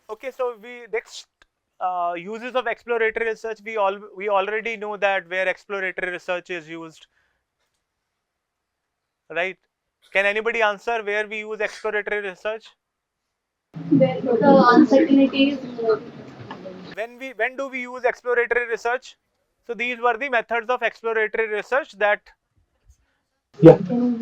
Okay, so we next uses of exploratory research. We already know that where exploratory research is used, right? Can anybody answer where we use exploratory research? Where the uncertainties. When do we use exploratory research? So these were the methods of exploratory research that. Yeah. Can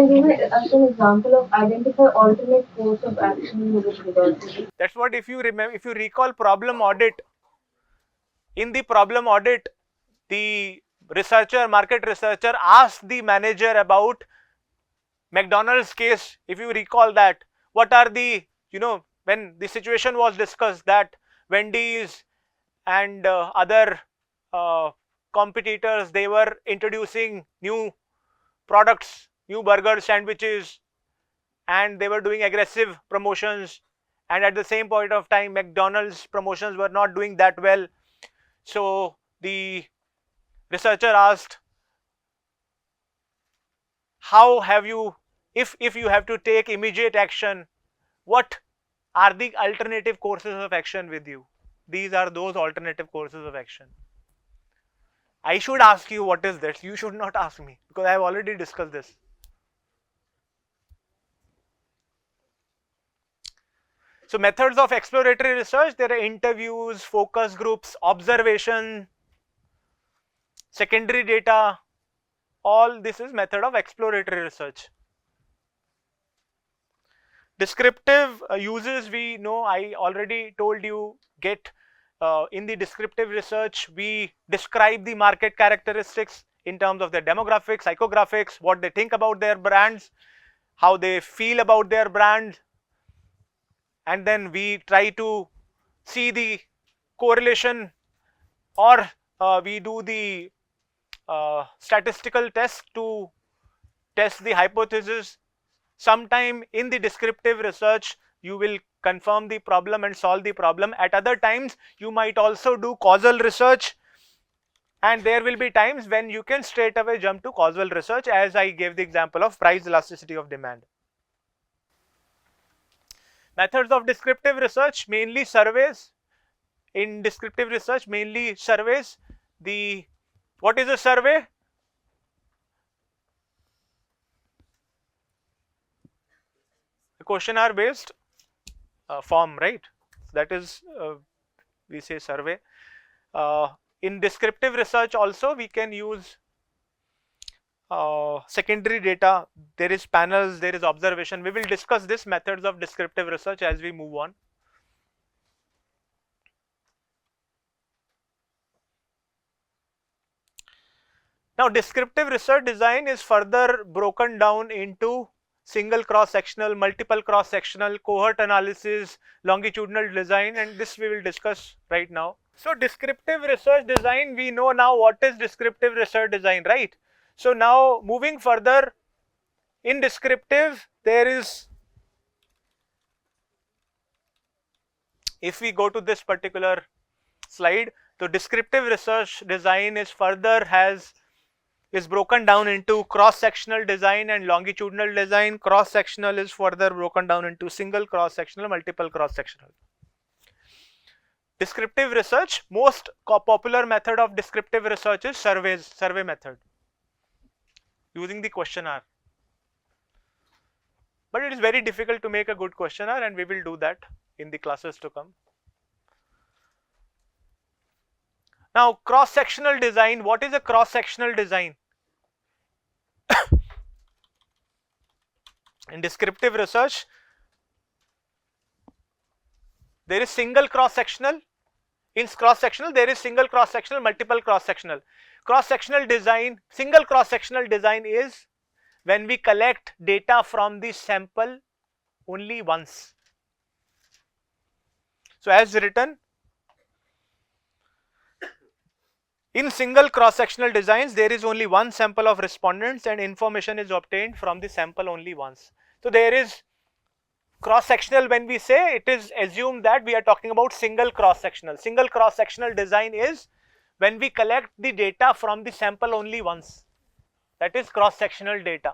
you give us an example of identify alternate course of action with regard to this? That's what, if you remember, if you recall problem audit. In the problem audit, the market researcher asked the manager about McDonald's case. If you recall that, what are the, when the situation was discussed that Wendy's and other uh, competitors, they were introducing new products, new burgers, sandwiches, and they were doing aggressive promotions, and at the same point of time McDonald's promotions were not doing that well. So the researcher asked, how have you, if you have to take immediate action, what are the alternative courses of action with you? These are those alternative courses of action. I should ask you what is this. You should not ask me because I have already discussed this. So methods of exploratory research, there are interviews, focus groups, observation, secondary data. All this is method of exploratory research. Descriptive uses, we know, I already told you, get in the descriptive research, we describe the market characteristics in terms of their demographics, psychographics, what they think about their brands, how they feel about their brand, and then we try to see the correlation, or we do the statistical test to test the hypothesis. Sometime in the descriptive research, you will confirm the problem and solve the problem. At other times, you might also do causal research, and there will be times when you can straight away jump to causal research, as I gave the example of price elasticity of demand. Methods of descriptive research, mainly surveys. In descriptive research, mainly surveys. What is a survey? A questionnaire based form, right? That is, we say survey. In descriptive research also, we can use secondary data. There is panels, there is observation. We will discuss this methods of descriptive research as we move on. Now, descriptive research design is further broken down into single cross-sectional, multiple cross-sectional, cohort analysis, longitudinal design, and this we will discuss right now. So, descriptive research design, we know now what is descriptive research design, right? So, now moving further, in descriptive, there is, if we go to this particular slide, the descriptive research design is broken down into cross-sectional design and longitudinal design. Cross-sectional is further broken down into single cross-sectional, multiple cross-sectional. Descriptive research, most popular method of descriptive research is survey method using the questionnaire. But it is very difficult to make a good questionnaire, and we will do that in the classes to come. Now, cross-sectional design, what is a cross-sectional design? In descriptive research, there is single cross-sectional. In cross-sectional, there is single cross-sectional, multiple cross-sectional. Cross-sectional design, single cross-sectional design is when we collect data from the sample only once. So, as written, in single cross-sectional designs, there is only one sample of respondents and information is obtained from the sample only once. So, there is cross-sectional, when we say, it is assumed that we are talking about single cross-sectional. Single cross-sectional design is when we collect the data from the sample only once. That is cross-sectional data.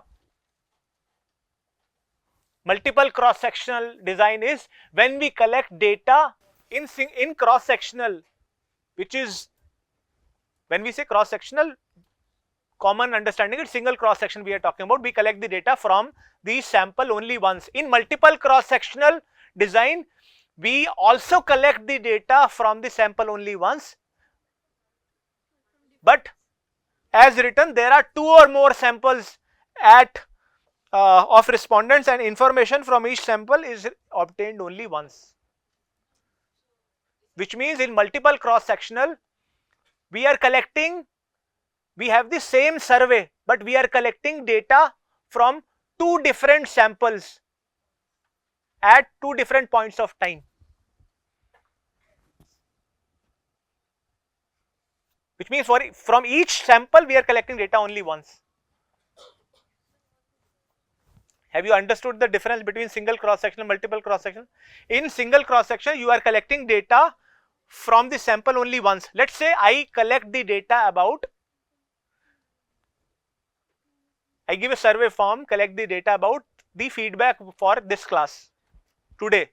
Multiple cross-sectional design is when we collect data in cross-sectional, which is, when we say cross-sectional, common understanding, it's single cross-section we are talking about. We collect the data from the sample only once. In multiple cross-sectional design, we also collect the data from the sample only once, but as written, there are two or more samples at of respondents, and information from each sample is obtained only once. Which means in multiple cross-sectional, we are collecting, we have the same survey, but we are collecting data from two different samples at two different points of time. Which means from each sample, we are collecting data only once. Have you understood the difference between single cross-section and multiple cross-section? In single cross-section, you are collecting data from the sample only once. Let's say I collect the data about, I give a survey form, collect the data about the feedback for this class today.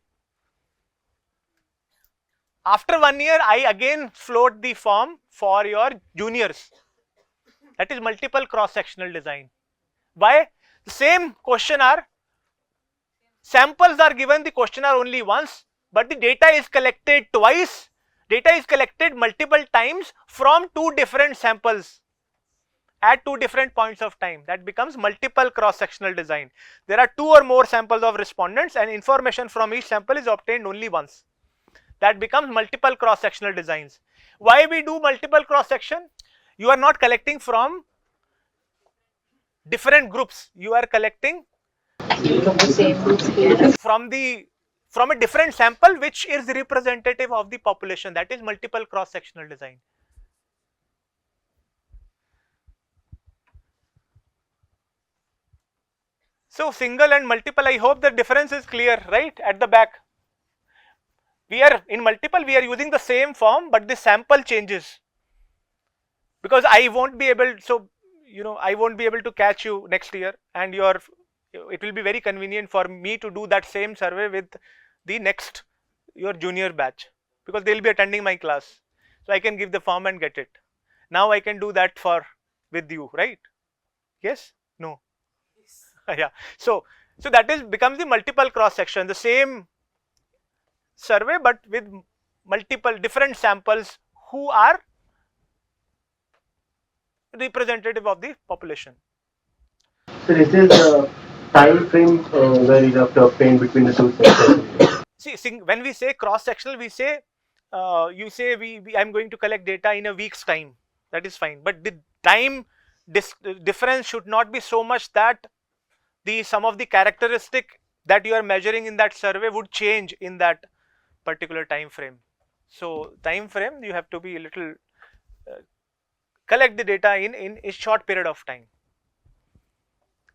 After 1 year, I again float the form for your juniors. That is multiple cross-sectional design. Why? The same questionnaire, samples are given the questionnaire only once, but the data is collected twice. Data is collected multiple times from two different samples at two different points of time. That becomes multiple cross-sectional design. There are two or more samples of respondents and information from each sample is obtained only once. That becomes multiple cross-sectional designs. Why we do multiple cross-section? You are not collecting from different groups. You are collecting from a different sample which is representative of the population. That is multiple cross-sectional design. So single and multiple, I hope the difference is clear, right? At the back, we are in multiple, we are using the same form, but the sample changes, because I won't be able, so I won't be able to catch you next year, and it will be very convenient for me to do that same survey with the next your junior batch, because they will be attending my class, so I can give the form and get it. Now I can do that with you, right? Yes? No? Yeah. So that becomes the multiple cross section, the same survey but with multiple different samples who are representative of the population. So this is the time frame where you have to obtain between the two sections. See, when we say cross sectional, we say you say I'm going to collect data in a week's time. That is fine, but the time difference should not be so much that some of the characteristic that you are measuring in that survey would change in that particular time frame. So time frame, you have to be a little collect the data in a short period of time,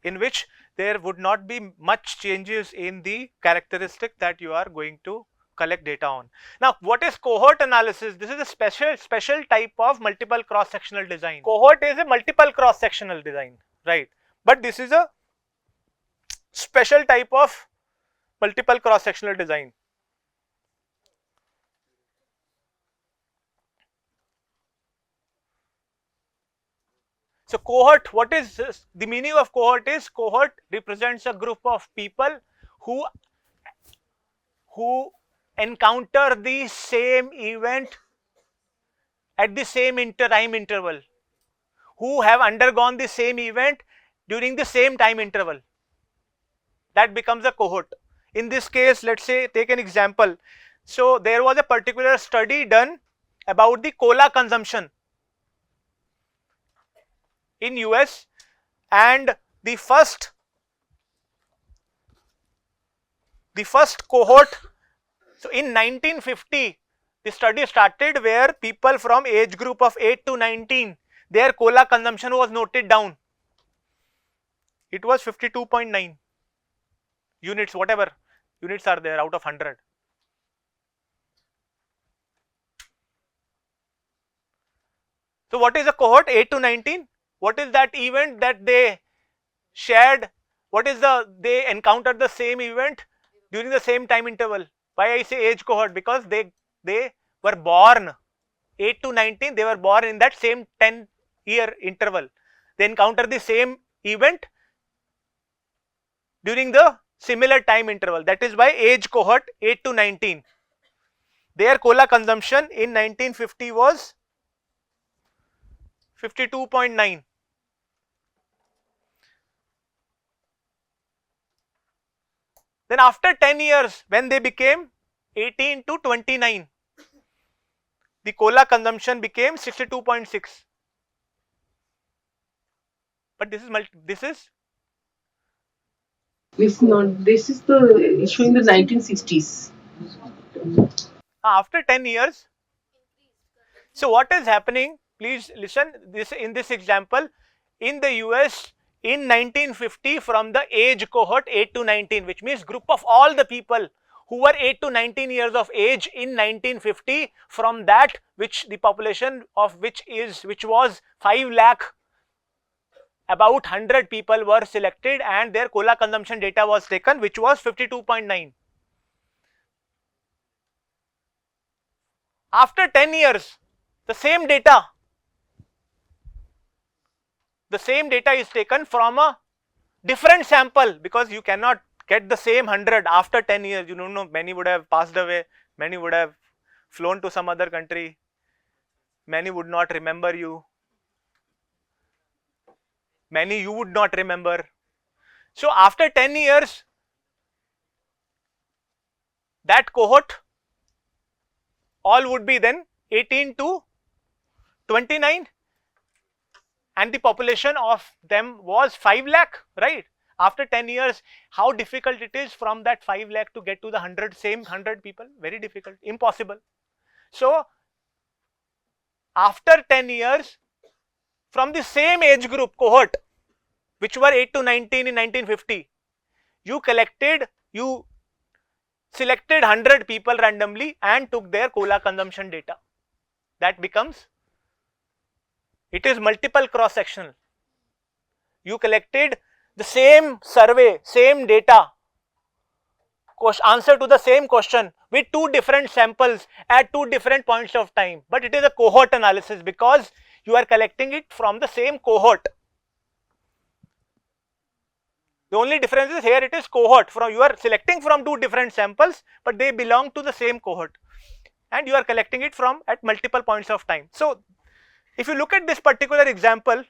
in which there would not be much changes in the characteristic that you are going to collect data on. Now, what is cohort analysis? This is a special type of multiple cross-sectional design. Cohort is a multiple cross-sectional design, right? But this is a special type of multiple cross-sectional design. So cohort, what is this? The meaning of cohort is, cohort represents a group of people who encounter the same event at the same time interval, who have undergone the same event during the same time interval. That becomes a cohort. In this case, let's say, take an example. So there was a particular study done about the cola consumption in US, and the first cohort, so in 1950 the study started, where people from age group of 8 to 19, their cola consumption was noted down. It was 52.9 units, whatever units are there out of 100. So what is a cohort? 8 to 19. What is that event that they shared? what is the, they encountered the same event during the same time interval. Why I say age cohort? Because they were born 8 to 19, they were born in that same 10-year interval. They encounter the same event during the similar time interval. That is why age cohort 8 to 19. Their cola consumption in 1950 was 52.9. Then after 10 years, when they became 18 to 29, the cola consumption became 62.6. But this is It's not. This is the showing the 1960s. after 10 years. So what is happening? Please listen. This in this example, in the US in 1950, from the age cohort 8 to 19, which means group of all the people who were 8 to 19 years of age in 1950, from that which the population of which was 5 lakh, about 100 people were selected and their cola consumption data was taken, which was 52.9. After 10 years, the same data is taken from a different sample, because you cannot get the same 100 after 10 years. You don't know, many would have passed away, many would have flown to some other country, many would not remember you, many you would not remember. So after 10 years, that cohort all would be then 18 to 29, and the population of them was 5 lakh, right? After 10 years, how difficult it is from that 5 lakh to get to the 100 people? Very difficult, impossible. So after 10 years, from the same age group cohort, which were 8 to 19 in 1950, you selected 100 people randomly and took their cola consumption data. That becomes, it is multiple cross sectional. You collected the same survey, same data, answer to the same question with 2 different samples at 2 different points of time, but it is a cohort analysis because you are collecting it from the same cohort. The only difference is here it is cohort, from you are selecting from 2 different samples, but they belong to the same cohort and you are collecting it from at multiple points of time. So if you look at this particular example,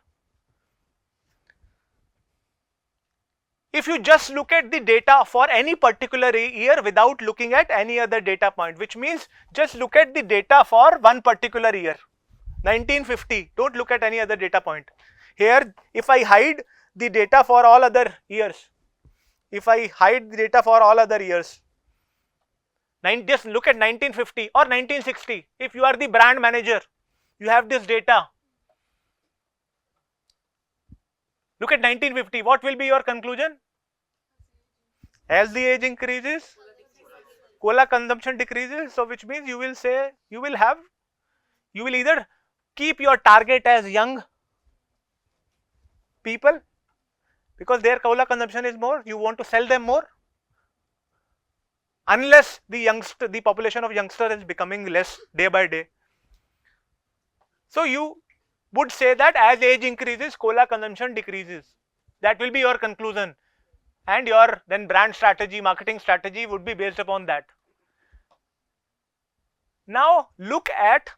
if you just look at the data for any particular year without looking at any other data point, which means just look at the data for one particular year, 1950, don't look at any other data point. Here, if I hide the data for all other years, just look at 1950 or 1960. If you are the brand manager, you have this data. Look at 1950, what will be your conclusion? As the age increases, cola consumption decreases. So which means you will say, you will either keep your target as young people because their cola consumption is more, you want to sell them more, unless the population of youngster is becoming less day by day. So you would say that as age increases, cola consumption decreases. That will be your conclusion, and your then brand strategy, marketing strategy would be based upon that. Now look at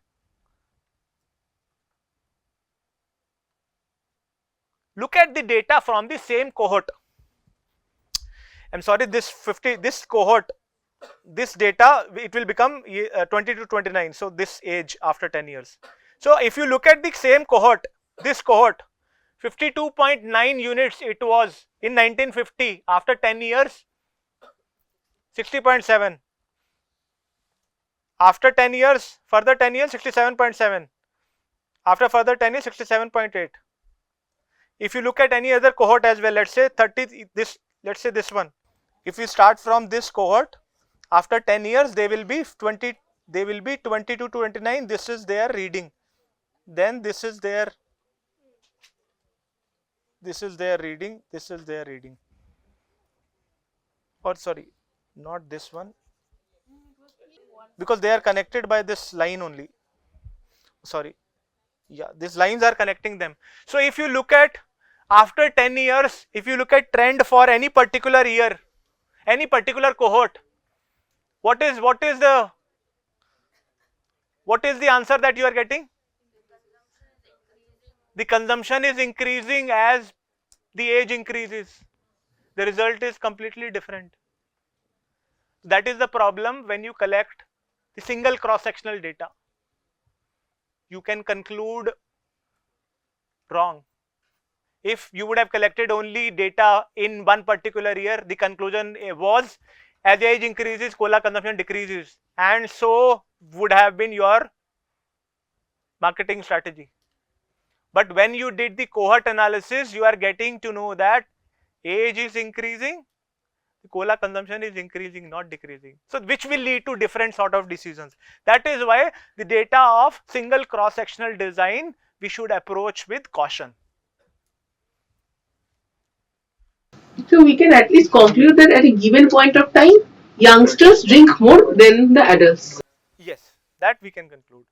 the data from the same cohort. I'm sorry, this cohort, this data, it will become 20 to 29. So this age after 10 years. So if you look at the same cohort, this cohort, 52.9 units it was in 1950. After 10 years, 60.7. After 10 years, further 10 years, 67.7. After further 10 years, 67.8. If you look at any other cohort as well, let's say 30, let's say this one. If you start from this cohort, after 10 years, they will be 20 to 29. This is their reading. Then this is their reading. or sorry, not this one, because they are connected by this line only. Sorry, yeah, these lines are connecting them. So if you look at after 10 years, if you look at trend for any particular year, any particular cohort, what is the answer that you are getting? The consumption is increasing as the age increases. The result is completely different. That is the problem when you collect the single cross-sectional data. You can conclude wrong. If you would have collected only data in one particular year, the conclusion was as age increases, cola consumption decreases, and so would have been your marketing strategy. But when you did the cohort analysis, you are getting to know that age is increasing, the cola consumption is increasing, not decreasing. So which will lead to different sort of decisions. That is why the data of single cross-sectional design we should approach with caution. So we can at least conclude that at a given point of time, youngsters drink more than the adults. Yes, that we can conclude.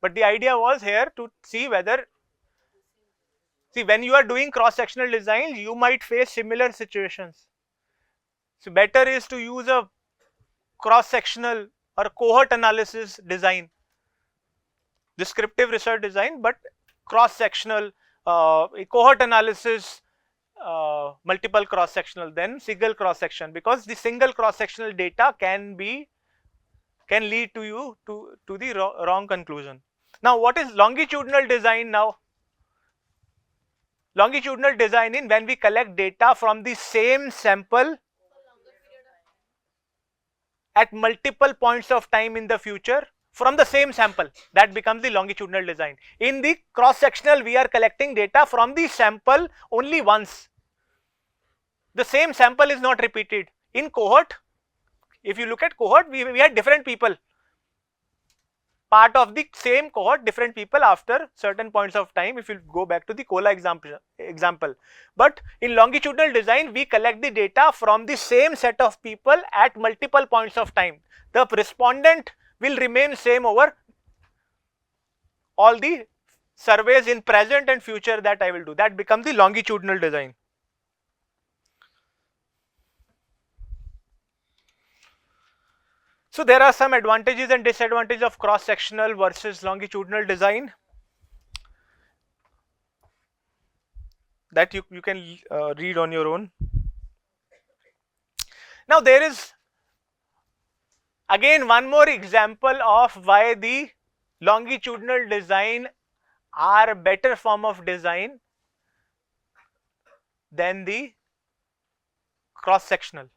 But the idea was here to see whether, see, when you are doing cross-sectional design, you might face similar situations. So better is to use a cross-sectional or a cohort analysis design, descriptive research design, but cross-sectional cohort analysis, multiple cross-sectional, then single cross-section, because the single cross-sectional data can lead to you to the wrong conclusion. Now, what is longitudinal design now? Longitudinal design in when we collect data from the same sample at multiple points of time in the future from the same sample, that becomes the longitudinal design. In the cross sectional, we are collecting data from the sample only once. The same sample is not repeated. In cohort, if you look at cohort, we had different people, part of the same cohort, different people after certain points of time, if you go back to the cola example. But in longitudinal design, we collect the data from the same set of people at multiple points of time. The respondent will remain same over all the surveys in present and future that I will do. That becomes the longitudinal design. So there are some advantages and disadvantages of cross-sectional versus longitudinal design that you can read on your own. Now there is again one more example of why the longitudinal design are a better form of design than the cross-sectional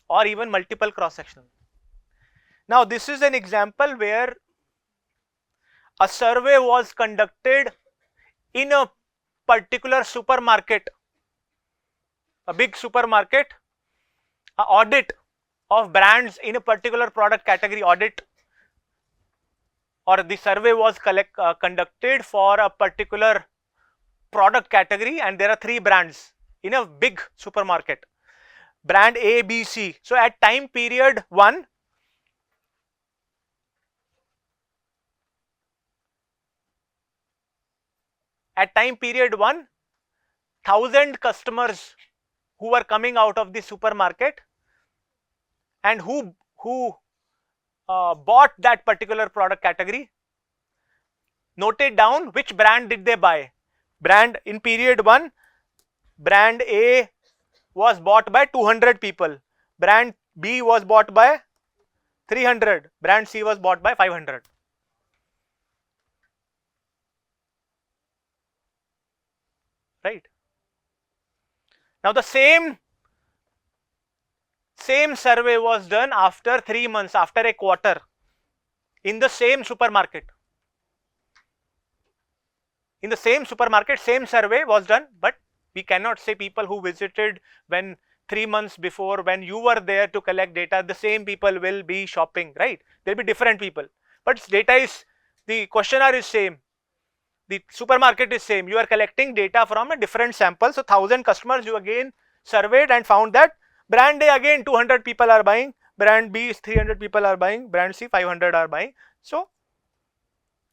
or even multiple cross-sectional. Now this is an example where a survey was conducted in a particular supermarket, a big supermarket, an audit of brands in a particular product category audit, or the survey was conducted for a particular product category, and there are 3 brands in a big supermarket, brand A, B, C. So at time period 1, at time period 1, 1000 customers who were coming out of the supermarket and who bought that particular product category noted down which brand did they buy. Brand in period 1, brand A was bought by 200 people, brand B was bought by 300, brand C was bought by 500. Right. Now the same survey was done after 3 months, after a quarter, in the same supermarket. In the same supermarket, same survey was done, but we cannot say people who visited when 3 months before, when you were there to collect data, the same people will be shopping, right? There will be different people, but data is, the questionnaire is same, the supermarket is same, you are collecting data from a different sample. So 1000 customers you again surveyed and found that Brand A again 200 people are buying, brand B is 300 people are buying, brand C 500 are buying. So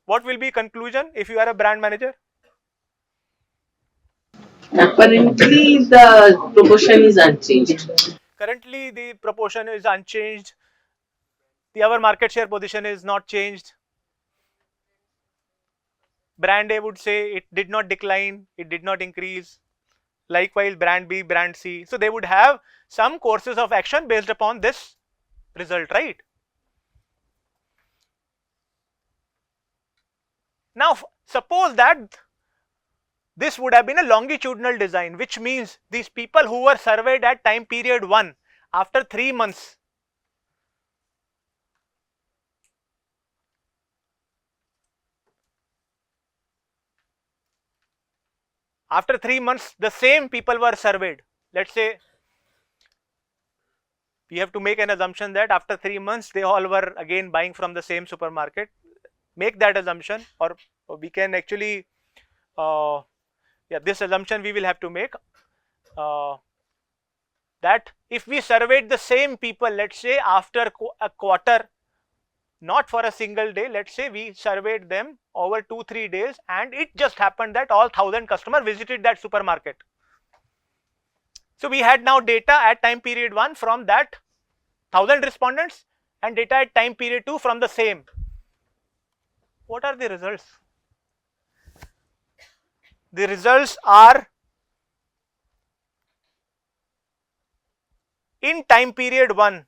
what will be conclusion if you are a brand manager? Apparently, the proportion is unchanged. Currently the proportion is unchanged. Our market share position is not changed. Brand A would say it did not decline, it did not increase. Likewise, brand B, brand C. So they would have some courses of action based upon this result, right? Now, suppose that this would have been a longitudinal design, which means these people who were surveyed at time period 1, after 3 months, the same people were surveyed. Let's say we have to make an assumption that after 3 months they all were again buying from the same supermarket. Make that assumption, or we can actually this assumption we will have to make, that if we surveyed the same people, let's say after a quarter, not for a single day, let's say we surveyed them over 2-3 days, and it just happened that all 1000 customers visited that supermarket. So we had now data at time period 1 from that 1000 respondents and data at time period 2 from the same. What are the results? The results are, in time period 1,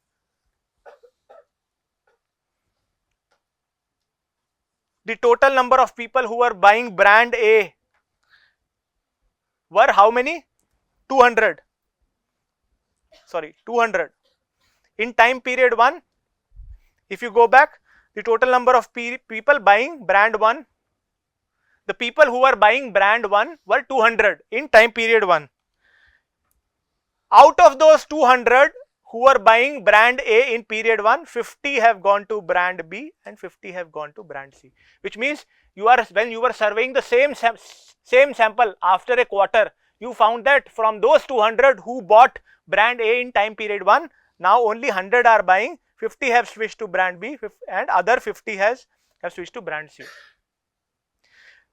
the total number of people who were buying brand A were how many? 200. Sorry, 200. In time period 1, if you go back, the total number of people buying brand 1, the people who were buying brand 1 were 200 in time period 1. Out of those 200 who were buying brand A in period 1, 50 have gone to brand B and 50 have gone to brand C, which means when you were surveying the same sample after a quarter, you found that from those 200 who bought brand A in time period 1, now only 100 are buying, 50 have switched to brand B and other 50 have switched to brand C.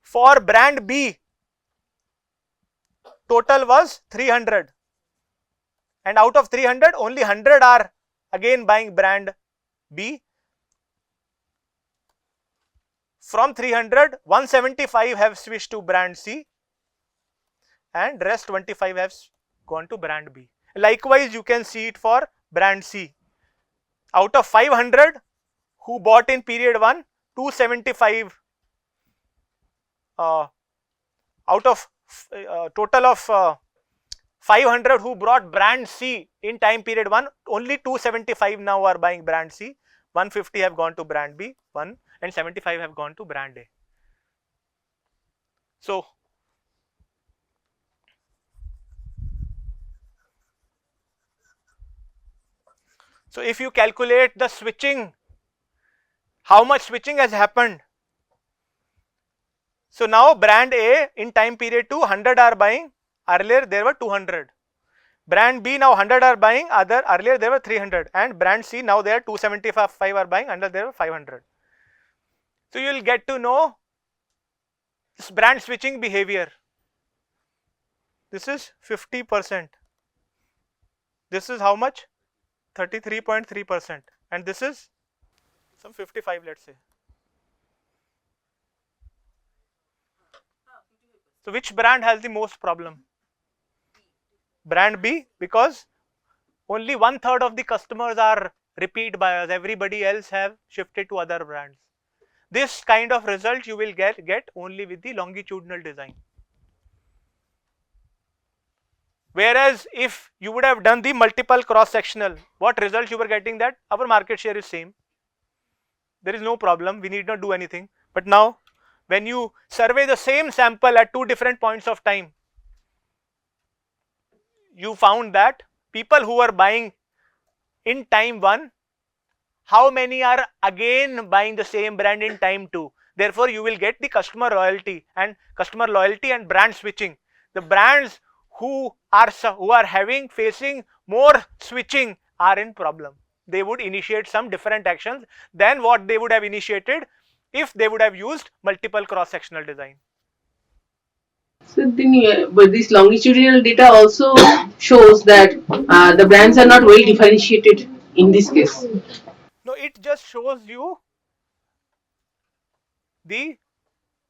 For brand B, total was 300, and out of 300 only 100 are again buying brand B. From 300, 175 have switched to brand C and rest 25 have gone to brand B. Likewise, you can see it for brand C. Out of 500 who bought in period 1, 275 out of total of 500 who brought brand C in time period 1, only 275 now are buying brand C, 150 have gone to brand B, 1 and 75 have gone to brand A. So if you calculate the switching, how much switching has happened? So now brand A in time period 2, 100 are buying, earlier there were 200. Brand B now 100 are buying, earlier there were 300, and brand C now there 275 are buying, earlier there were 500. So you will get to know this brand switching behavior. This is 50%. This is how much? 33.3%, and this is some 55, let's say. So which brand has the most problem? Brand B, because only 1/3 of the customers are repeat buyers, everybody else have shifted to other brands. This kind of result you will get only with the longitudinal design. Whereas if you would have done the multiple cross sectional, what results you were getting? That our market share is same, there is no problem, we need not do anything. But now when you survey the same sample at 2 different points of time, you found that people who are buying in time 1, how many are again buying the same brand in time 2? Therefore, you will get the customer loyalty and brand switching. The brands who are facing more switching are in problem. They would initiate some different actions than what they would have initiated if they would have used multiple cross-sectional design. So then, but this longitudinal data also shows that the brands are not well differentiated in this case. No, it just shows you the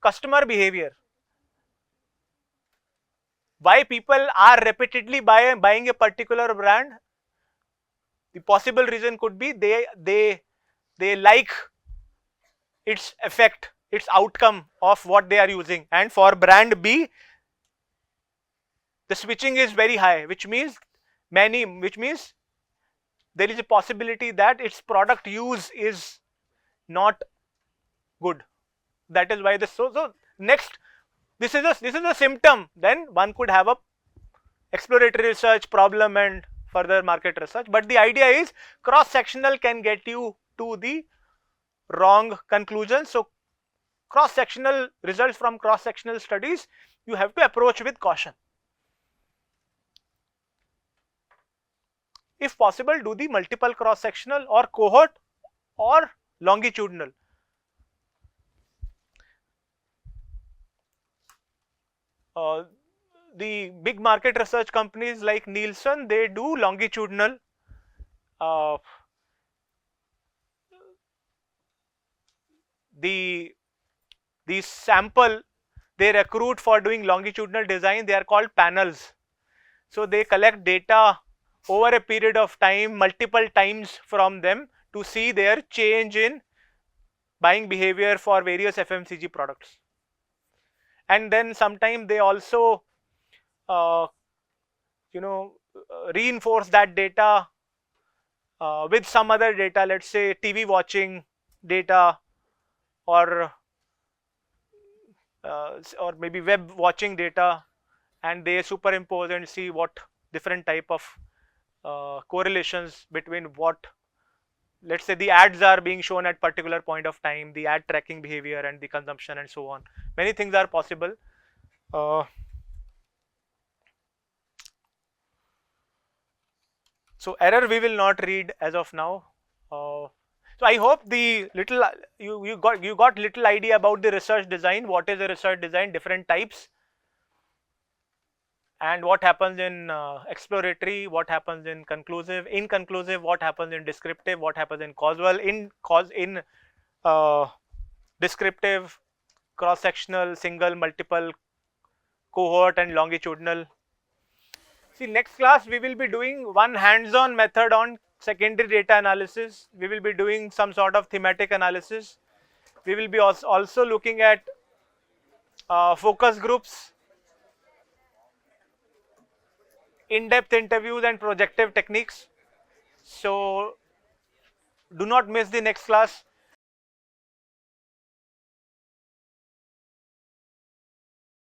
customer behavior. Why people are repeatedly buying a particular brand. The possible reason could be they like its effect, its outcome of what they are using, and for brand B the switching is very high, which means there is a possibility that its product use is not good. That is why so next, this is a symptom. Then one could have a exploratory research problem and further market research, but the idea is cross sectional can get you to the wrong conclusion. So cross sectional results from cross sectional studies you have to approach with caution. If possible, do the multiple cross sectional or cohort or longitudinal. The big market research companies like Nielsen, they do longitudinal. The sample they recruit for doing longitudinal design, they are called panels. So they collect data over a period of time, multiple times from them, to see their change in buying behavior for various FMCG products. And then sometimes they also reinforce that data with some other data, let's say TV watching data, or maybe web watching data, and they superimpose and see what different type of correlations between what, let's say, the ads are being shown at particular point of time, the ad tracking behavior and the consumption and so on. Many things are possible. So error we will not read as of now. So I hope the little you got little idea about the research design. What is a research design? Different types, and what happens in exploratory, what happens in conclusive, what happens in descriptive, what happens in causal, in descriptive, cross sectional, single, multiple, cohort, and longitudinal. See, next class we will be doing one hands-on method on secondary data analysis. We will be doing some sort of thematic analysis. We will be also looking at focus groups, in-depth interviews, and projective techniques. So do not miss the next class.